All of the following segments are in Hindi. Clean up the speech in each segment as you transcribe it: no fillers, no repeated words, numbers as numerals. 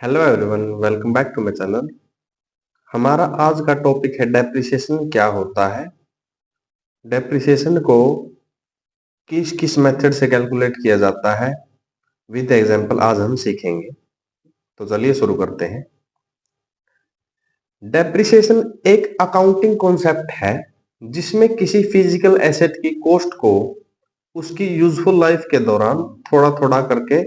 Hello everyone, welcome back to my channel. हमारा आज का टॉपिक है डेप्रिसिएशन क्या होता है। डेप्रिसिएशन को किस किस मेथड से कैलकुलेट किया जाता है विद एग्जांपल आज हम सीखेंगे। तो चलिए शुरू करते हैं। डेप्रिसिएशन एक अकाउंटिंग कॉन्सेप्ट है जिसमें किसी फिजिकल एसेट की कॉस्ट को उसकी यूजफुल लाइफ के दौरान थोड़ा थोड़ा करके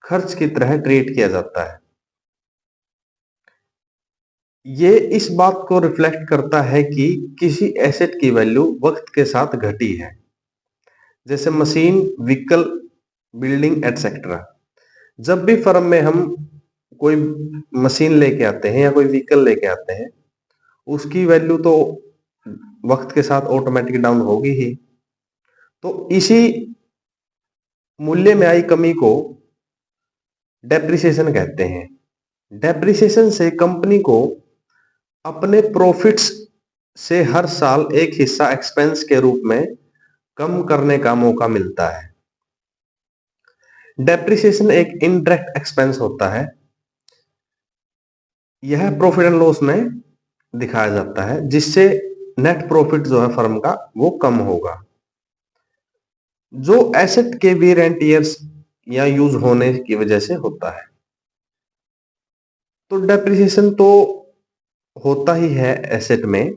खर्च की तरह ट्रीट किया जाता है। ये इस बात को रिफ्लेक्ट करता है कि किसी एसेट की वैल्यू वक्त के साथ घटी है, जैसे मशीन, व्हीकल, बिल्डिंग एटसेट्रा। जब भी फर्म में हम कोई मशीन लेके आते हैं या कोई व्हीकल लेके आते हैं, उसकी वैल्यू तो वक्त के साथ ऑटोमेटिक डाउन होगी ही। तो इसी मूल्य में आई कमी को डेप्रिसिएशन कहते हैं। डेप्रिसिएशन से कंपनी को अपने प्रॉफिट्स से हर साल एक हिस्सा एक्सपेंस के रूप में कम करने का मौका मिलता है। डेप्रिसिएशन एक इनडायरेक्ट एक्सपेंस होता है। यह प्रॉफिट एंड लॉस में दिखाया जाता है, जिससे नेट प्रॉफिट जो है फर्म का वो कम होगा, जो एसेट के वेयर एंड टियर्स या यूज होने की वजह से होता है। तो डेप्रिसिएशन तो होता ही है एसेट में।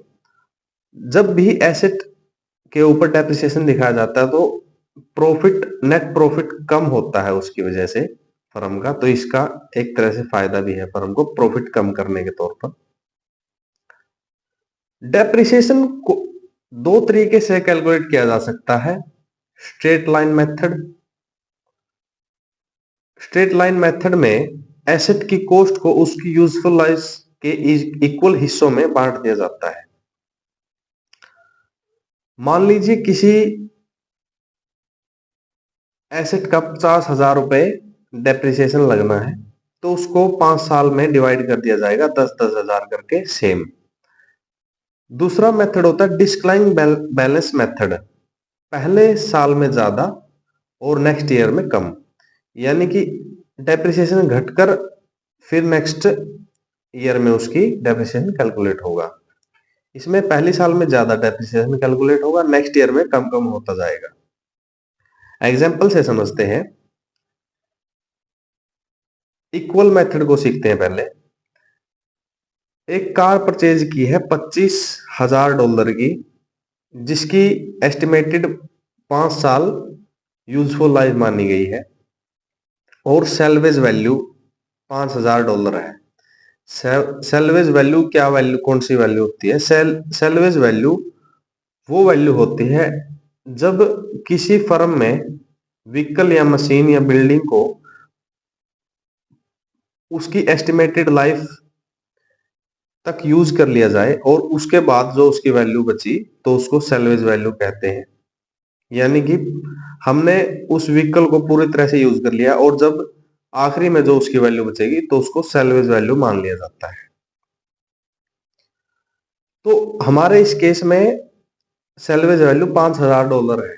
जब भी एसेट के ऊपर डेप्रिसिएशन दिखाया जाता है तो प्रॉफिट, नेट प्रॉफिट कम होता है उसकी वजह से फर्म का। तो इसका एक तरह से फायदा भी है फर्म को प्रॉफिट कम करने के तौर पर। डेप्रिसिएशन को दो तरीके से कैलकुलेट किया जा सकता है। Straight line method. Straight line method में एसेट की कॉस्ट को उसकी यूजफुल लाइफ के इक्वल हिस्सों में बांट दिया जाता है। मान लीजिए किसी एसेट का 50,000 रुपए डेप्रिसिएशन लगना है, तो उसको 5 साल में डिवाइड कर दिया जाएगा 10-10 हजार करके सेम। दूसरा मेथड होता है डिक्लाइनिंग बैलेंस मेथड। पहले साल में ज्यादा और नेक्स्ट ईयर में कम, यानी कि डेप्रिसिएशन घटकर फिर नेक्स्ट ईयर में उसकी डेप्रिसिएशन कैलकुलेट होगा। इसमें पहले साल में ज्यादा डेप्रिसिएशन कैलकुलेट होगा, नेक्स्ट ईयर में कम कम होता जाएगा। एग्जाम्पल से समझते हैं। इक्वल मेथड को सीखते हैं पहले। एक कार परचेज की है $25,000 की, जिसकी एस्टिमेटेड 5 साल यूजफुल लाइफ मानी गई है और सेल्वेज वैल्यू $5,000 है। सेल्वेज वैल्यू क्या वैल्यू, कौन सी वैल्यू होती है? सेल्वेज वैल्यू वो वैल्यू होती है जब किसी फर्म में व्हीकल या मशीन या बिल्डिंग को उसकी एस्टिमेटेड लाइफ तक यूज कर लिया जाए और उसके बाद जो उसकी वैल्यू बची तो उसको सेल्वेज वैल्यू कहते हैं। यानी कि हमने उस व्हीकल को पूरी तरह से यूज कर लिया और जब आखिरी में जो उसकी वैल्यू बचेगी तो उसको सेल्वेज वैल्यू मान लिया जाता है। तो हमारे इस केस में सेल्वेज वैल्यू $5,000 है।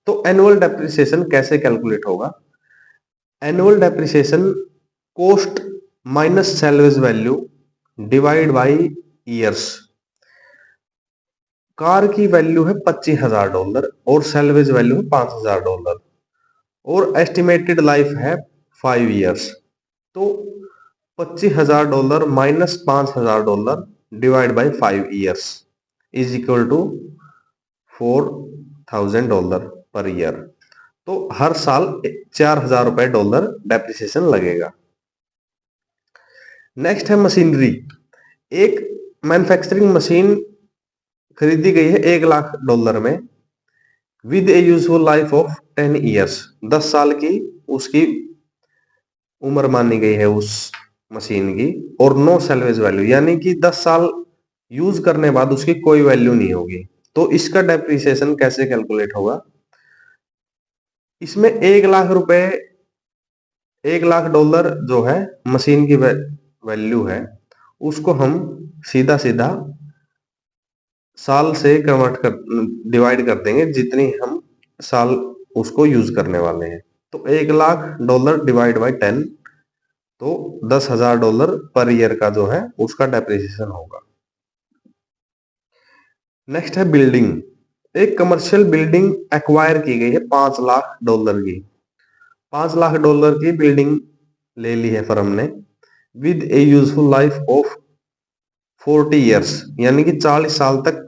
तो एनुअल डेप्रिसिएशन कैसे कैलकुलेट होगा? Annual depreciation cost minus salvage value divide by years. Car की वैल्यू है $25,000 और सेल्वेज वैल्यू है $5,000 और एस्टिमेटेड लाइफ है 5 ईयर्स। तो $25,000 minus $5,000 divide by 5 years is equal to $4,000 per year. तो हर साल $4,000 डेप्रिसिएशन लगेगा। नेक्स्ट है मशीनरी। एक मैन्युफैक्चरिंग मशीन खरीदी गई है $1,00,000 में with A useful life of 10 years. 10 साल की उसकी उम्र मानी गई है उस मशीन की और नो सेल्वेज वैल्यू, यानी कि 10 साल यूज करने बाद उसकी कोई वैल्यू नहीं होगी। तो इसका डेप्रिसिएशन कैसे कैलकुलेट होगा? इसमें $1,00,000 $1,00,000 जो है मशीन की वैल्यू है, उसको हम सीधा सीधा साल से कन्वर्ट कर डिवाइड कर देंगे जितनी हम साल उसको यूज करने वाले हैं। तो $1,00,000 डिवाइड बाई 10 तो $10,000 पर ईयर का जो है उसका डेप्रिसिएशन होगा। नेक्स्ट है बिल्डिंग। एक कमर्शियल बिल्डिंग एक्वायर की गई है $5 लाख की। $5 लाख की बिल्डिंग ले ली है फर्म ने with A useful life of 40 years, यानी कि 40 साल तक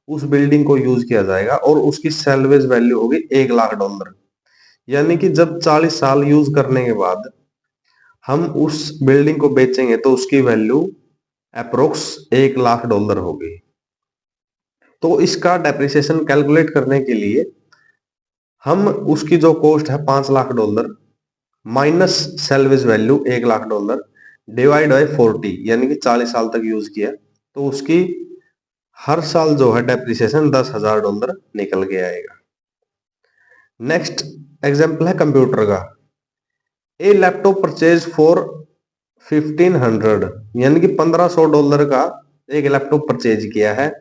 उस बिल्डिंग को यूज किया जाएगा और उसकी सैलवेज वैल्यू होगी $1 लाख। यानी कि जब 40 साल यूज करने के बाद हम उस बिल्डिंग को बेचेंगे तो उसकी वैल्यू अप्रोक्स $1 लाख होगी। तो इसका डेप्रिसिएशन कैलकुलेट करने के लिए हम उसकी जो कॉस्ट है $5 lakh minus salvage value $1 lakh divide by 40, यानी कि 40 साल तक यूज किया तो उसकी हर साल जो है डेप्रिसिएशन $10,000 निकल के आएगा। नेक्स्ट एग्जांपल है कंप्यूटर का। ए लैपटॉप परचेज फॉर 1500, यानी कि $1500 का एक लैपटॉप परचेज किया है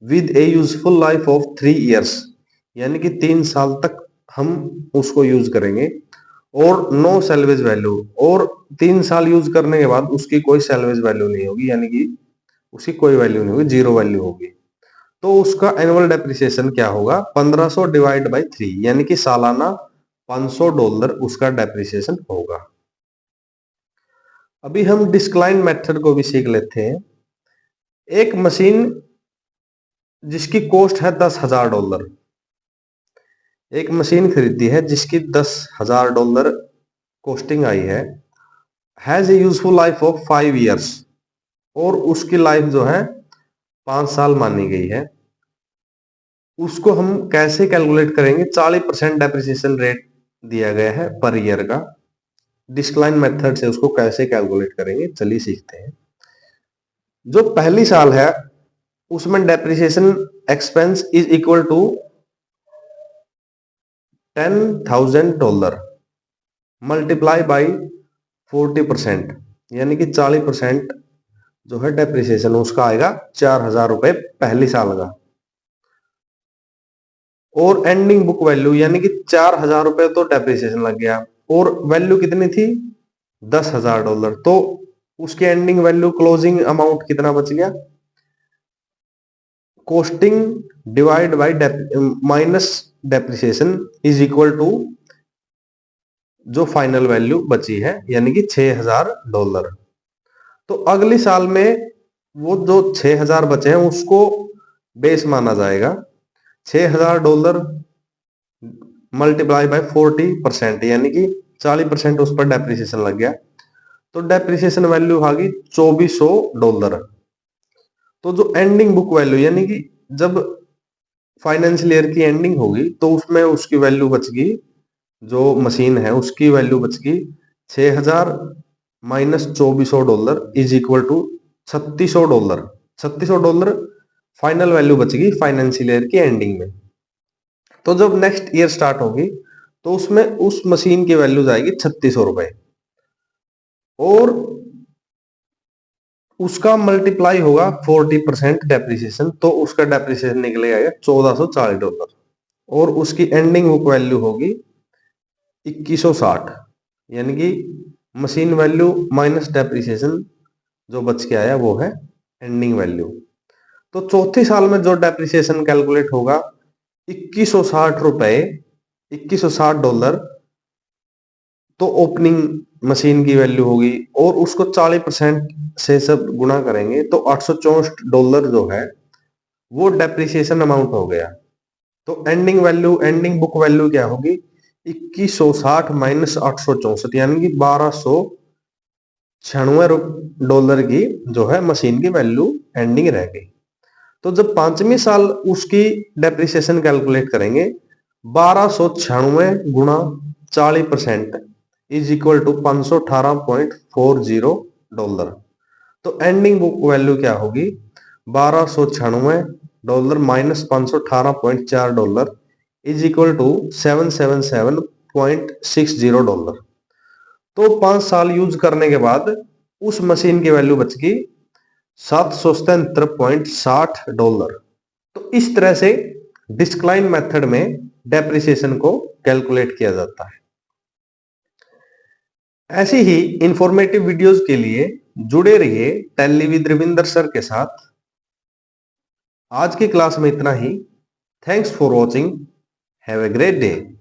with A useful life of 3 years, यानी कि 3 साल तक हम उसको यूज करेंगे और नो सैलवेज वैल्यू, और 3 साल यूज करने के बाद उसकी कोई सैलवेज वैल्यू नहीं होगी, यानी कि उसकी कोई वैल्यू नहीं होगी, जीरो वैल्यू होगी। तो उसका एनुअल डेप्रिसिएशन क्या होगा? 1500 डिवाइड बाई 3, यानी कि सालाना $500 उसका डेप्रिसिएशन होगा। अभी हम डिस्क्लाइन मेथड को भी सीख लेते हैं। एक मशीन जिसकी कॉस्ट है $10,000, एक मशीन खरीदी है जिसकी $10,000 costing I has a useful life of 5 years, और उसकी लाइफ जो है 5 साल मानी गई है। उसको हम कैसे कैलकुलेट करेंगे? 40% डेप्रिसिएशन रेट दिया गया है पर ईयर का। डिस्क्लाइन मेथड से उसको कैसे कैलकुलेट करेंगे, चलिए सीखते हैं। जो पहली साल है उसमें depreciation expense is equal to $10,000 multiply by 40%, यानी कि 40% जो है डेप्रिसिएशन उसका आएगा ₹4,000 पहली साल का। और एंडिंग बुक वैल्यू, यानी कि ₹4,000 तो डेप्रिसिएशन लग गया और वैल्यू कितनी थी? $10,000। तो उसकी एंडिंग वैल्यू, क्लोजिंग अमाउंट कितना बच गया? Costing divide by minus depreciation is equal to जो फाइनल वैल्यू बची है, यानी कि $6,000। तो अगली साल में वो जो 6,000 बचे हैं उसको बेस माना जाएगा। $6,000 मल्टीप्लाई बाय 40%, यानी कि 40% उस पर डेप्रिसिएशन लग गया, तो डेप्रिसिएशन वैल्यू आ गई $2,400। तो जो एंडिंग बुक वैल्यू, यानी कि जब फाइनेंशियल ईयर की एंडिंग होगी तो उसमें उसकी वैल्यू बच गई, जो मशीन है उसकी वैल्यू बच गई 6,000 minus $2,400 is equal to $3,600। $3,600 final value बच गई फाइनेंशियल ईयर की एंडिंग में। तो जब नेक्स्ट ईयर स्टार्ट होगी तो उसमें उस मशीन की वैल्यू जाएगी ₹3,600 और उसका मल्टीप्लाई होगा 40% डेप्रिसिएशन, तो उसका डेप्रिसिएशन निकलेगा $1,440 और उसकी एंडिंग बुक वैल्यू होगी 2,160, यानी कि मशीन वैल्यू माइनस डेप्रिसिएशन जो बच के आया वो है एंडिंग वैल्यू। तो चौथी साल में जो डेप्रिसिएशन कैलकुलेट होगा $2,160, तो ओपनिंग मशीन की वैल्यू होगी और उसको 40% से सब गुणा करेंगे तो $864 जो है वो डेप्रिसिएशन अमाउंट हो गया। तो ending value, ending book value क्या होगी? 2,160 माइनस 864, यानी कि $1,296 की जो है मशीन की वैल्यू एंडिंग रह गई। तो जब पांचवी साल उसकी डेप्रिसिएशन कैलकुलेट करेंगे 1296 गुणा 40% इज इक्वल टू $518.40। तो एंडिंग बुक वैल्यू क्या होगी? $1296 माइनस $518.4 इज इक्वल टू $777.60। तो 5 साल यूज करने के बाद उस मशीन की वैल्यू बच गई $777.60। तो इस तरह से डिस्क्लाइन मेथड में डेप्रिसिएशन को कैलकुलेट किया जाता है। ऐसी ही इंफॉर्मेटिव वीडियोस के लिए जुड़े रहिए टैली विद रविंदर सर के साथ। आज की क्लास में इतना ही। Thanks for watching. Have a great day.